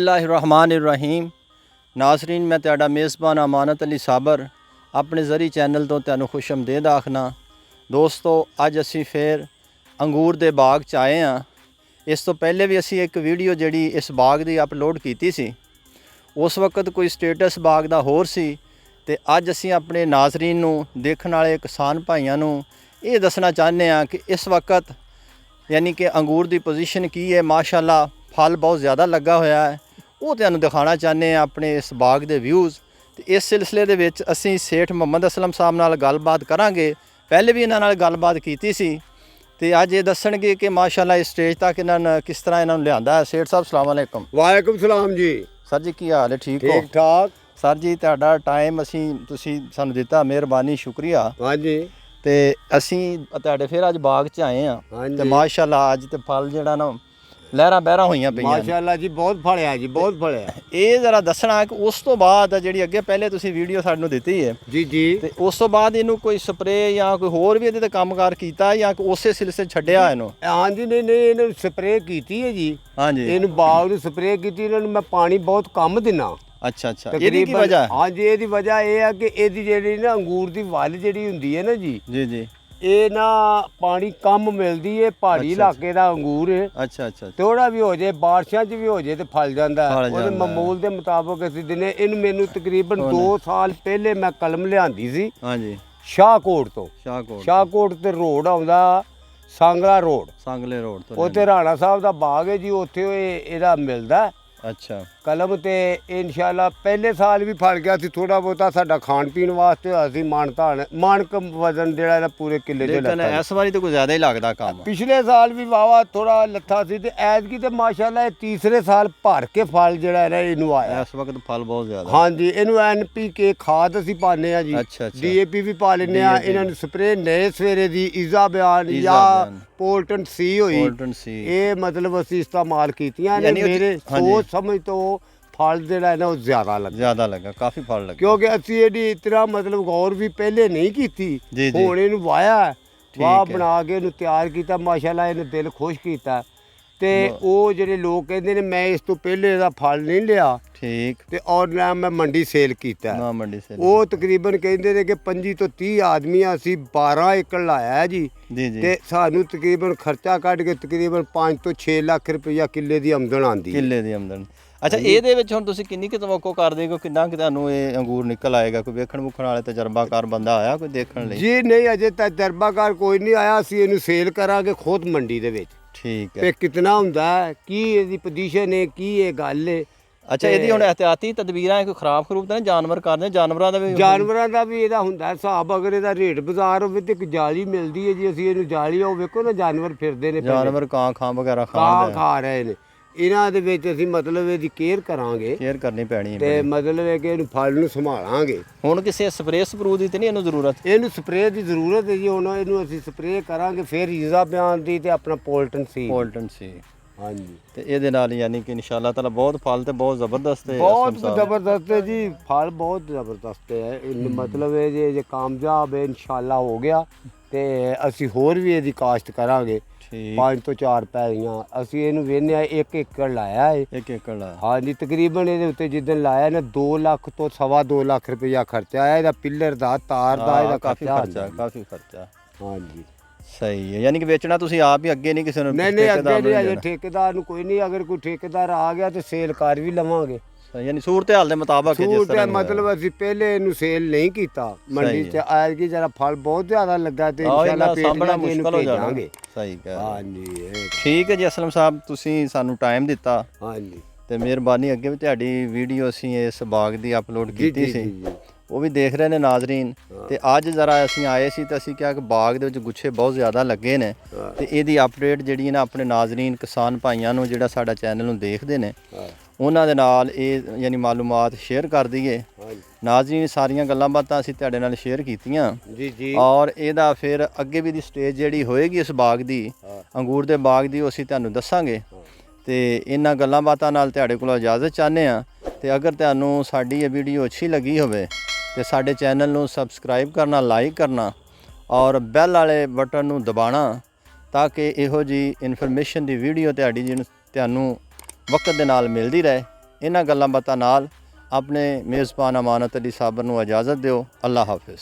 बिस्मिल्लाहिर्रहमानिर्रहीम। नाज़रीन, मैं तुहाडा मेज़बान अमानत अली साबर अपने ज़री चैनल तो तुहानू खुशआमदीद आखना। दोस्तों, अज असी फिर अंगूर दे बाग च आए हाँ। इस तो पहले भी असी एक वीडियो जिहड़ी इस बाग दी अपलोड कीती सी, उस वक्त कोई स्टेटस बाग दा होर सी ते अज असी अपने नाज़रीन नू देखण वाले किसान भाइयों नू ये दसना चाहते हैं कि इस वक्त यानी कि अंगूर की पोजीशन की है। माशाअल्लाह फल बहुत ज़्यादा लगा होया है, वो तुहानू दिखाना चाहते हैं अपने इस बाग के व्यूज़। तो इस सिलसिले दे विच असीं सेठ मुहम्मद असलम साहब नाल गलबात करांगे। पहले भी इन्हां नाल गलबात कीती सी ते अज ये दसणगे कि माशाअल्लाह इस स्टेज तक इन्हां किस तरह इन्हां नू लिआंदा है। सेठ साहब अस्सलाम वालेकुम। वालेकुम सलाम जी। सर जी की हाल है? ठीक हो? ठीक ठाक सर जी तुहाडा टाइम असीं तुसीं सानू दिता, मेहरबानी, शुक्रिया। हाँ जी। ते असीं तुहाडे फिर अज बाग च आए हाँ हाँ जी। ते माशाअल्लाह अज ते फल जिहड़ा ना लहरां बहरां होईयां पईयां ने। माशाअल्लाह जी, बहुत फलिया जी, बहुत फलिया। ये जरा दसना कि उस तो बाद जिहड़ी अगे पहले तुसीं वीडियो सानू दित्ती है जी जी। ते उस तो बाद इनू कोई स्प्रे या कोई होर भी इहदे ते कामकार कीता या उसे सिलसिले छड्डिया इनू? हाँ जी, नहीं नहीं, इन्होंने स्प्रे की है जी। हाँ जी। इन बाग ਨੂੰ स्प्रे की, इन्होंने मैं पानी बहुत कम दिना। अच्छा अच्छा, ਇਹਦੀ ਕੀ ਵਜ੍ਹਾ? हाँ जी, ਇਹਦੀ ਵਜ੍ਹਾ ਇਹ ਹੈ ਕਿ ਇਹਦੀ ਜਿਹੜੀ ਨਾ ਅੰਗੂਰ ਦੀ ਵੱਲ ਜਿਹੜੀ ਹੁੰਦੀ ਹੈ ਨਾ ਜੀ, जी ਇਹ ਨਾ ਪਾਣੀ ਕਮ ਮਿਲਦੀ ਹੈ। ਪਹਾੜੀ ਇਲਾਕੇ ਦਾ ਅੰਗੂਰ ਹੈ, अच्छा अच्छा ਥੋੜਾ ਵੀ ਹੋ ਜਾਏ, ਬਾਰਿਸ਼ਾਂ 'ਚ ਵੀ ਹੋ ਜਾਏ ਤੇ ਫਲ ਜਾਂਦਾ ਹੈ। ਫਲ ਉਹਦੇ ਜਾਂਦਾ ਹੈ। ਮਾਮੂਲ ਦੇ ਮੁਤਾਬਕ ਅਸੀਂ ਦਿਨੇ ਇਹਨੂੰ ਮੈਨੂੰ ਤਕਰੀਬਨ 2 ਸਾਲ ਪਹਿਲੇ ਮੈਂ ਕਲਮ ਲਿਆਂਦੀ ਸੀ हाँ जी। ਸ਼ਾਹਕੋਟ ਤੋਂ। शाहकोट ਸ਼ਾਹਕੋਟ ਤੇ ਰੋਡ ਆਉਂਦਾ ਸਾਂਗਲਾ ਰੋਡ, सांगले रोड तो ਉੱਥੇ ਰਾਣਾ ਸਾਹਿਬ ਦਾ ਬਾਗ ਹੈ ਜੀ, ਉੱਥੇ ਇਹਦਾ ਮਿਲਦਾ अच्छा ਕਲਮ। ਤੇ ਇਨਸ਼ਾਅੱਲਾ ਪਹਿਲੇ ਸਾਲ ਵੀ ਫਲ ਗਿਆ ਸੀ ਥੋੜਾ ਬਹੁਤਾ। ਸਾਡਾ ਖਾਣ ਪੀਣ ਵਾਸਤੇ ਹੋਇਆ ਸੀ ਮਾਨਕ ਵਜ਼ਨ ਜਿਹੜਾ ਇਹਦਾ ਪੂਰੇ ਕਿੱਲੇ 'ਚ लेकिन ਲੱਗਾ। इस बारी तो कुछ ज़्यादा ही लगता काम। ਪਿਛਲੇ ਸਾਲ ਵੀ ਵਾਵਾ ਥੋੜਾ ਲੱਥਾ ਸੀ ਤੇ ਐਤਕੀ ਤੇ ਮਾਸ਼ਾਅੱਲਾ ਇਹ ਤੀਸਰੇ ਸਾਲ ਭਰ ਕੇ ਫਲ ਜਿਹੜਾ ਹੈ ਨਾ ਇਹਨੂੰ ਆਇਆ। इस वक्त फल बहुत ज़्यादा। ਹਾਂਜੀ, ਇਹਨੂੰ NPK ਖਾਦ ਅਸੀਂ ਪਾਉਂਦੇ ਆ ਜੀ, ਅੱਛਾ, ਅੱਛਾ। DAP ਵੀ ਪਾ ਲੈਂਦੇ ਆ। ਇਹਨਾਂ ਨੂੰ ਸਪਰੇ ਨਏ ਸਵੇਰੇ ਦੀ ਈਜ਼ਾ ਬਿਆਨ ਈਜ਼ਾ ਜਾਂ ਬਿਆਨ। ਪੋਲਟਨ ਸੀ ਹੋਈ, पोल्टन सी ਇਹ ਮਤਲਬ ਅਸੀਂ ਇਸਤੇਮਾਲ ਕੀਤੀਆਂ ਨੇ। ਯਾਨੀ ਉਹ 'ਚ- ਮੇਰੇ ਹਾਂਜੀ। ਸੋਚ ਸਮਝ ਤੋਂ ਫਲ ਜਿਹੜਾ ਹੈ ਨਾ ਉਹ ਜ਼ਿਆਦਾ ਲੱਗਾ, ज़्यादा लगा, काफ़ी फल लगा। ਕਿਉਂਕਿ ਅਸੀਂ ਇਹਦੀ ਇਤਨਾ ਮਤਲਬ ਗੌਰ ਵੀ ਪਹਿਲੇ ਨਹੀਂ ਕੀਤੀ। ਜੀ, ਜੀ। ਹੁਣ ਇਹਨੂੰ ਵਾਇਆ, ਠੀਕ ਵਾਹ ਹੈ। ਬਣਾ ਕੇ ਇਹਨੂੰ ਤਿਆਰ ਕੀਤਾ। ਮਾਸ਼ਾਅੱਲਾ ਇਹਨੇ ਦਿਲ ਖੁਸ਼ ਕੀਤਾ। ਤੇ ਉਹ ਜਿਹੜੇ ਲੋਕ ਕਹਿੰਦੇ ਨੇ ਮੈਂ ਇਸ ਤੋਂ ਪਹਿਲੇ ਇਹਦਾ ਫਲ ਨਹੀਂ ਲਿਆ ठीक ਤੇ ਔਰ ਨਾ ਮੈਂ ਮੰਡੀ ਸੇਲ ਕੀਤਾ। ना मंडी से ਉਹ ਤਕਰੀਬਨ ਕਹਿੰਦੇ ਨੇ ਕਿ 25 ਤੋਂ 30 ਆਦਮੀ ਆ, ਅਸੀਂ 12 ਏਕੜ ਲਾਇਆ ਹੈ ਜੀ। जी जी ਤੇ ਸਾਨੂੰ ਤਕਰੀਬਨ ਖਰਚਾ ਕੱਢ ਕੇ ਤਕਰੀਬਨ 5 ਤੋਂ 6 ਲੱਖ ਰੁਪਈਆ ਕਿੱਲੇ ਦੀ ਆਮਦਨ ਆਉਂਦੀ ਹੈ। ਕਿੱਲੇ ਦੀ ਆਮਦਨ। ਅੱਛਾ, ਇਹਦੇ ਵਿੱਚ ਹੁਣ ਤੁਸੀਂ ਕਿੰਨੀ ਕੁ ਤਵੱਕੋ ਕਰਦੇ ਹੋ, ਕਿੰਨਾ ਕੁ ਤੁਹਾਨੂੰ ਇਹ ਅੰਗੂਰ ਨਿਕਲ ਆਏਗਾ? ਕੋਈ ਵੇਖਣ ਵੁਖਣ ਵਾਲੇ ਤਜਰਬਾਕਾਰ ਬੰਦਾ ਆਇਆ ਕੋਈ ਦੇਖਣ ਲਈ? ਜੀ ਨਹੀਂ, ਅਜੇ ਤੱਕ ਤਜਰਬਾਕਾਰ ਕੋਈ ਨਹੀਂ ਆਇਆ। ਅਸੀਂ ਇਹਨੂੰ ਸੇਲ ਕਰਾਂਗੇ ਖੁਦ ਮੰਡੀ ਦੇ ਵਿੱਚ। ਠੀਕ ਹੈ। ਤੇ ਕਿਤਨਾ ਹੁੰਦਾ ਹੈ, ਕੀ ਇਹਦੀ ਪੋਜੀਸ਼ਨ ਹੈ, ਕੀ ਇਹ ਗੱਲ ਹੈ। ਅੱਛਾ, ਇਹਦੀ ਹੁਣ ਇਹਤਿਆਤੀ ਤਦਬੀਰਾਂ ਹੈ, ਕੋਈ ਖਰਾਬ ਖਰੂਬ ਤਾਂ ਨਹੀਂ ਜਾਨਵਰ ਕਰਦੇ? ਜਾਨਵਰਾਂ ਦਾ ਵੀ ਜਾਨਵਰਾਂ ਦਾ ਵੀ ਇਹਦਾ ਹੁੰਦਾ ਹਿਸਾਬ। ਅਗਰ ਇਹਦਾ ਰੇਟ ਬਾਜ਼ਾਰ ਹੋਵੇ ਤੇ ਇੱਕ ਜਾਲੀ ਮਿਲਦੀ ਹੈ ਜੀ, ਅਸੀਂ ਇਹਨੂੰ ਜਾਲੀ, ਉਹ ਵੇਖੋ ਨਾ ਜਾਨਵਰ ਫਿਰਦੇ ਨੇ, ਜਾਨਵਰ ਕਾਂ ਖਾਂ ਵਗੈਰਾ ਕਾਂ ਖਾਂਦੇ ਖਾ ਰਹੇ ਨੇ। ਇਹਨਾਂ ਦੇ ਵਿੱਚ ਅਸੀਂ ਮਤਲਬ ਇਹਦੀ ਕੇਅਰ ਕਰਾਂਗੇ ਕੇਅਰ ਕਰਨੀ ਪੈਣੀ ਹੈ ਤੇ ਬੜੀ। ਮਤਲਬ ਹੈ ਕਿ ਇਹਨੂੰ ਫਲ ਨੂੰ ਸੰਭਾਲਾਂਗੇ। ਹੁਣ ਕਿਸੇ ਸਪਰੇਅ ਸਪਰੂ ਦੀ ਤੇ ਨਹੀਂ ਇਹਨੂੰ ਜ਼ਰੂਰਤ? ਇਹਨੂੰ ਸਪਰੇਅ ਦੀ ਜ਼ਰੂਰਤ ਹੈ ਜੀ। ਹੁਣ ਇਹਨੂੰ ਅਸੀਂ ਸਪਰੇਅ ਕਰਾਂਗੇ, ਫਿਰ ਈਜ਼ਾ ਬਿਆਨ ਦੀ ਤੇ ਆਪਣਾ ਪੋਲਟਨ ਸੀ। ਪੋਲਟਨ ਸੀ। ਹਾਂਜੀ, ਤੇ ਇਹਦੇ ਨਾਲ ਯਾਨੀ ਕਿ ਇਨਸ਼ਾਅੱਲਾ ਤਾਲਾ ਬਹੁਤ ਫਲ ਤੇ ਬਹੁਤ ਜ਼ਬਰਦਸਤ ਹੈ। ਬਹੁਤ ਅਸਲਮ ਸਾਹਿਬ। ਜ਼ਬਰਦਸਤ ਹੈ ਜੀ, ਫਲ ਬਹੁਤ ਜ਼ਬਰਦਸਤ ਹੈ। ਇਹਨੂੰ ਮਤਲਬ ਇਹ ਜੇ ਕਾਮਯਾਬ ਹੈ ਇਨਸ਼ਾਅੱਲਾ ਹੋ ਗਿਆ ਤੇ ਅਸੀਂ ਹੋਰ ਵੀ ਇਹਦੀ ਕਾਸ਼ਤ ਕਰਾਂਗੇ। ਠੀਕ। 5 ਤੋਂ 4 ਪੈਲੀਆਂ ਅਸੀਂ ਇਹਨੂੰ ਵੇਚਦੇ ਆ। 1 ਏਕੜ ਲਾਇਆ ਹੈ। 1 ਏਕੜ ਲਾ। ਹਾਂਜੀ, ਤਕਰੀਬਨ ਇਹਦੇ ਉੱਤੇ ਜਿੱਦਣ ਲਾਇਆ ਨਾ 2 ਲੱਖ ਤੋਂ 2.25 ਲੱਖ ਰੁਪਇਆ ਖਰਚਾ ਆਇਆ। ਇਹਦਾ ਪਿੱਲਰ ਦਾ, ਤਾਰ ਦਾ, ਇਹਦਾ ਕਾਫੀ ਖਰਚਾ ਖਰਚਾ, ਆਉਂਦਾ। ਕਾਫੀ ਖਰਚਾ। ਹਾਂਜੀ, ਸਹੀ ਹੈ, ਯਾਨੀ ਕਿ ਵੇਚਣਾ ਤੁਸੀਂ ਆਪ ਹੀ, ਅੱਗੇ ਨਹੀਂ ਕਿਸੇ ਨੂੰ? ਨਹੀਂ ਨਹੀਂ, ਠੇਕੇਦਾਰ ਅੱਗੇ ਨੂੰ ਨਹੀਂ, ਅਜੇ ਦੇਣਾ? ਠੇਕੇਦਾਰ ਨੂੰ ਕੋਈ ਨਹੀਂ। ਅਗਰ ਕੋਈ ਠੇਕੇਦਾਰ ਆ ਗਿਆ ਤੇ ਸੇਲ ਕਰ ਵੀ ਲਵਾਂਗੇ। ਸਹੀ, ਯਾਨੀ ਸੂਰਤ ਹਾਲ ਦੇ ਮੁਤਾਬਕ ਹੈ ਜਿਸ ਸੂਟ ਤਰ੍ਹਾਂ ਹੈ, ਵੀ ਮਤਲਬ ਅਸੀਂ ਪਹਿਲੇ ਇਹਨੂੰ ਸੇਲ ਨਹੀਂ ਕੀਤਾ ਮੰਡੀ ਸਹੀ 'ਚ। ਆਇਆ ਕਿ ਜਰਾ ਫਲ ਬਹੁਤ ਜ਼ਿਆਦਾ ਲੱਗਾ ਤੇ ਆਹ ਇਨਸ਼ਾਅੱਲਾ ਇਹਨਾਂ ਸਾਂਭਣਾ ਪੇਟੀਆਂ ਇਹਨੂੰ ਮੁਸ਼ਕਲ ਹੋ ਜਾਣਾ। ਭੇਜਾਂਗੇ। ਸਹੀ ਕਹਿ ਰਹੇ ਹੋ। ਹਾਂਜੀ ਠੀਕ ਹੈ ਜੀ ਅਸਲਮ ਸਾਹਿਬ, ਤੁਸੀਂ ਸਾਨੂੰ ਟਾਈਮ ਦਿੱਤਾ ਹਾਂਜੀ ਤੇ ਮਿਹਰਬਾਨੀ। ਅੱਗੇ ਵੀ ਤੁਹਾਡੀ ਵੀਡੀਓ ਅਸੀਂ ਇਸ ਬਾਗ ਦੀ ਅਪਲੋਡ ਕੀਤੀ ਸੀ, ਜੀ। ਉਹ ਵੀ ਦੇਖ ਰਹੇ ਨੇ ਨਾਜ਼ਰੀਨ। ਤੇ ਅੱਜ ਜ਼ਰਾ ਅਸੀਂ ਆਏ ਸੀ ਤੇ ਅਸੀਂ ਕਿਹਾ ਕਿ ਬਾਗ ਦੇ ਵਿੱਚ ਗੁੱਛੇ ਬਹੁਤ ਜ਼ਿਆਦਾ ਲੱਗੇ ਨੇ ਤੇ ਇਹਦੀ ਅਪਡੇਟ ਜਿਹੜੀ ਹੈ ਨਾ ਆਪਣੇ ਨਾਜ਼ਰੀਨ ਕਿਸਾਨ ਭਾਈਆਂ ਨੂੰ ਜਿਹੜਾ ਸਾਡਾ ਚੈਨਲ ਨੂੰ ਦੇਖਦੇ ਨੇ ਉਹਨਾਂ ਦੇ ਨਾਲ ਇਹ ਯਾਨੀ ਮਾਲੂਮਾਤ ਸ਼ੇਅਰ ਕਰ ਦਈਏ। ਨਾਜ਼ਰੀਨ, ਸਾਰੀਆਂ ਗੱਲਾਂ ਬਾਤਾਂ ਅਸੀਂ ਤੁਹਾਡੇ ਨਾਲ ਸ਼ੇਅਰ ਕੀਤੀਆਂ ਜੀ ਜੀ। ਔਰ ਇਹਦਾ ਫਿਰ ਅੱਗੇ ਵੀ ਦੀ ਸਟੇਜ ਜਿਹੜੀ ਹੋਏਗੀ ਇਸ ਬਾਗ ਦੀ, ਅੰਗੂਰ ਦੇ ਬਾਗ ਦੀ, ਉਹ ਅਸੀਂ ਤੁਹਾਨੂੰ ਦੱਸਾਂਗੇ। ਤੇ ਇਹਨਾਂ ਗੱਲਾਂ ਬਾਤਾਂ ਨਾਲ ਤੁਹਾਡੇ ਕੋਲੋਂ ਇਜਾਜ਼ਤ ਚਾਹੁੰਦੇ ਹਾਂ। ਤੇ ਅਗਰ ਤੁਹਾਨੂੰ ਸਾਡੀ ਇਹ ਵੀਡੀਓ ਅੱਛੀ ਲੱਗੀ ਹੋਵੇ ਤੇ ਸਾਡੇ ਚੈਨਲ ਨੂੰ ਸਬਸਕ੍ਰਾਈਬ ਕਰਨਾ, ਲਾਈਕ ਕਰਨਾ ਔਰ ਬੈਲ ਵਾਲੇ ਬਟਨ ਨੂੰ ਦਬਾਉਣਾ ਤਾਂ ਕਿ ਇਹੋ ਜੀ ਇਨਫੋਰਮੇਸ਼ਨ ਦੀ ਵੀਡੀਓ ਤੁਹਾਡੀ ਤੁਹਾਨੂੰ ਵਕਤ ਦੇ ਨਾਲ ਮਿਲਦੀ ਰਹੇ। ਇਹਨਾਂ ਗੱਲਾਂ ਬਾਤਾਂ ਨਾਲ ਆਪਣੇ ਮੇਜ਼ਬਾਨ ਅਮਾਨਤ ਅਲੀ ਸਾਬਰ ਨੂੰ ਇਜਾਜ਼ਤ ਦਿਓ। ਅੱਲਾ ਹਾਫਿਜ਼।